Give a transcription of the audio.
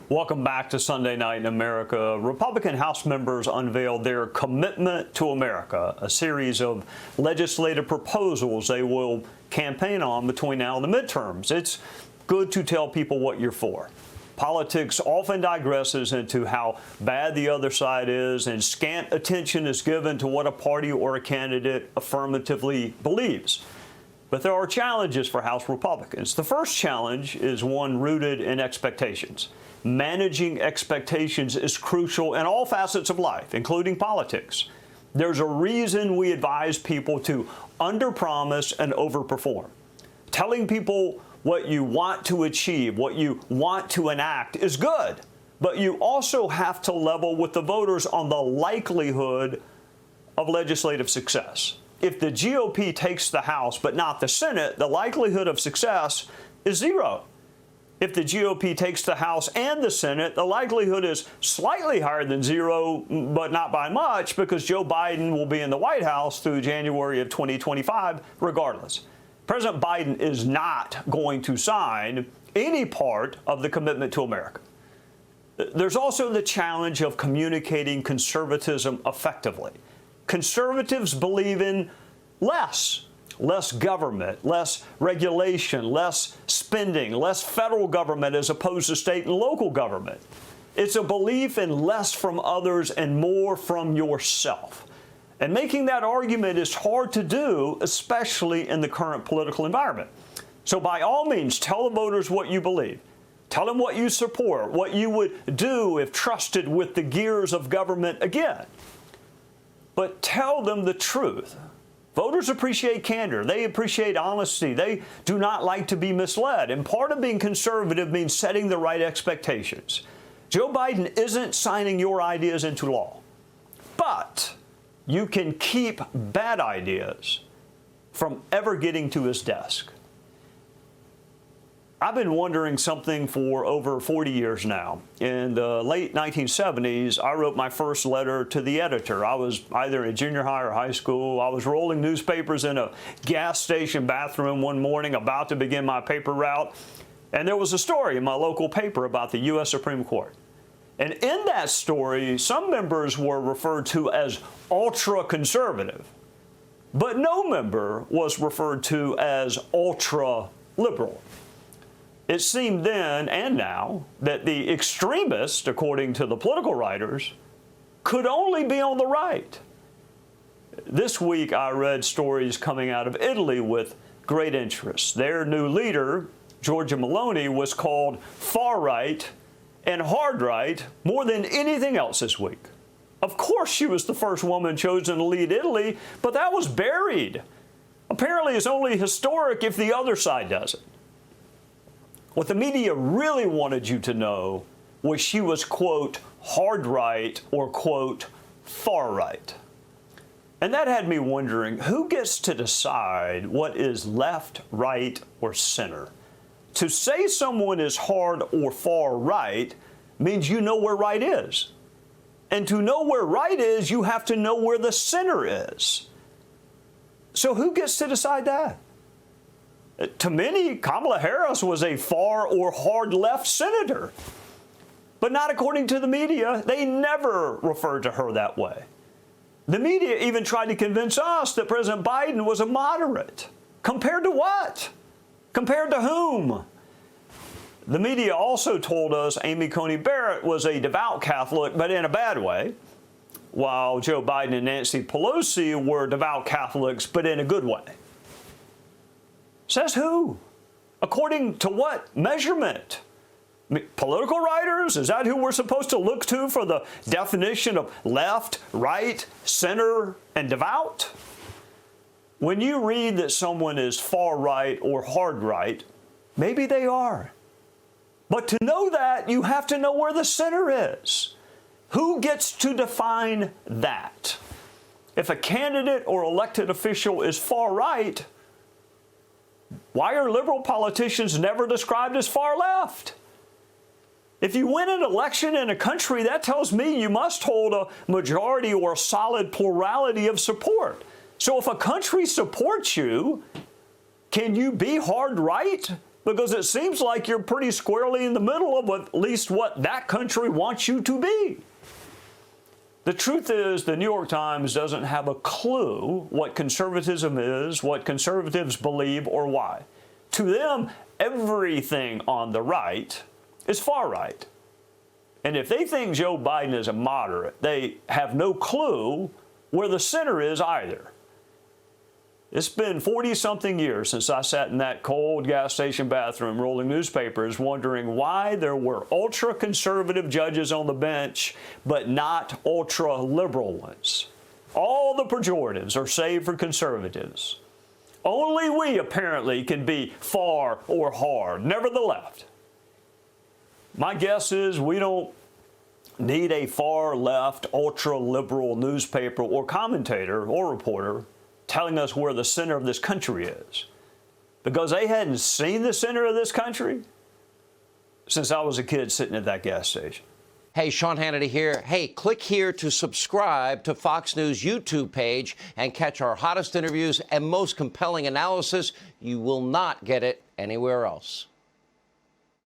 Welcome back to Sunday Night in America. Republican House members unveiled their commitment to America, a series of legislative proposals they will campaign on between now and the midterms. It's good to tell people what you're for. Politics often digresses into how bad the other side is, and scant attention is given to what a party or a candidate affirmatively believes. But there are challenges for House Republicans. The first challenge is one rooted in expectations. Managing expectations is crucial in all facets of life, including politics. There's a reason we advise people to underpromise and overperform. Telling people what you want to achieve, what you want to enact is good, but you also have to level with the voters on the likelihood of legislative success. If the GOP takes the House but not the Senate, the likelihood of success is zero. If the GOP takes the House and the Senate, the likelihood is slightly higher than zero, but not by much, because Joe Biden will be in the White House through January of 2025 regardless. President Biden is not going to sign any part of the commitment to America. There's also the challenge of communicating conservatism effectively. Conservatives believe in less government, less regulation, less spending, less federal government as opposed to state and local government. It's a belief in less from others and more from yourself. And making that argument is hard to do, especially in the current political environment. So by all means, tell the voters what you believe. Tell them what you support, what you would do if trusted with the gears of government again. But tell them the truth. Voters appreciate candor. They appreciate honesty. They do not like to be misled. And part of being conservative means setting the right expectations. Joe Biden isn't signing your ideas into law, but you can keep bad ideas from ever getting to his desk. I've been wondering something for over 40 years now. In the late 1970s, I wrote my first letter to the editor. I was either in junior high or high school. I was rolling newspapers in a gas station bathroom one morning, about to begin my paper route, and there was a story in my local paper about the U.S. Supreme Court. And in that story, some members were referred to as ultra-conservative, but no member was referred to as ultra-liberal. It seemed then and now that the extremists, according to the political writers, could only be on the right. This week I read stories coming out of Italy with great interest. Their new leader, Giorgia Meloni, was called far-right and hard-right more than anything else this week. Of course she was the first woman chosen to lead Italy, but that was buried. Apparently it's only historic if the other side does it. What the media really wanted you to know was she was, quote, hard right or, quote, far right. And that had me wondering, who gets to decide what is left, right, or center? To say someone is hard or far right means you know where right is. And to know where right is, you have to know where the center is. So who gets to decide that? To many, Kamala Harris was a far or hard left senator. But not according to the media. They never referred to her that way. The media even tried to convince us that President Biden was a moderate. Compared to what? Compared to whom? The media also told us Amy Coney Barrett was a devout Catholic, but in a bad way, while Joe Biden and Nancy Pelosi were devout Catholics, but in a good way. Says who? According to what measurement? Political writers? Is that who we're supposed to look to for the definition of left, right, center, and devout? When you read that someone is far right or hard right, maybe they are. But to know that, you have to know where the center is. Who gets to define that? If a candidate or elected official is far right, why are liberal politicians never described as far left? If you win an election in a country, that tells me you must hold a majority or a solid plurality of support. So if a country supports you, can you be hard right because it seems like you're pretty squarely in the middle of at least what that country wants you to be. The truth is, the New York Times doesn't have a clue what conservatism is, what conservatives believe, or why. To them, everything on the right is far right. And if they think Joe Biden is a moderate, they have no clue where the center is either. It's been 40-something years since I sat in that cold gas station bathroom rolling newspapers wondering why there were ultra-conservative judges on the bench, but not ultra-liberal ones. All the pejoratives are saved for conservatives. Only we, apparently, can be far or hard, never the left. My guess is we don't need a far-left, ultra-liberal newspaper or commentator or reporter telling us where the center of this country is, because they hadn't seen the center of this country since I was a kid sitting at that gas station. Hey, Sean Hannity here. Hey, click here to subscribe to Fox News YouTube page and catch our hottest interviews and most compelling analysis. You will not get it anywhere else.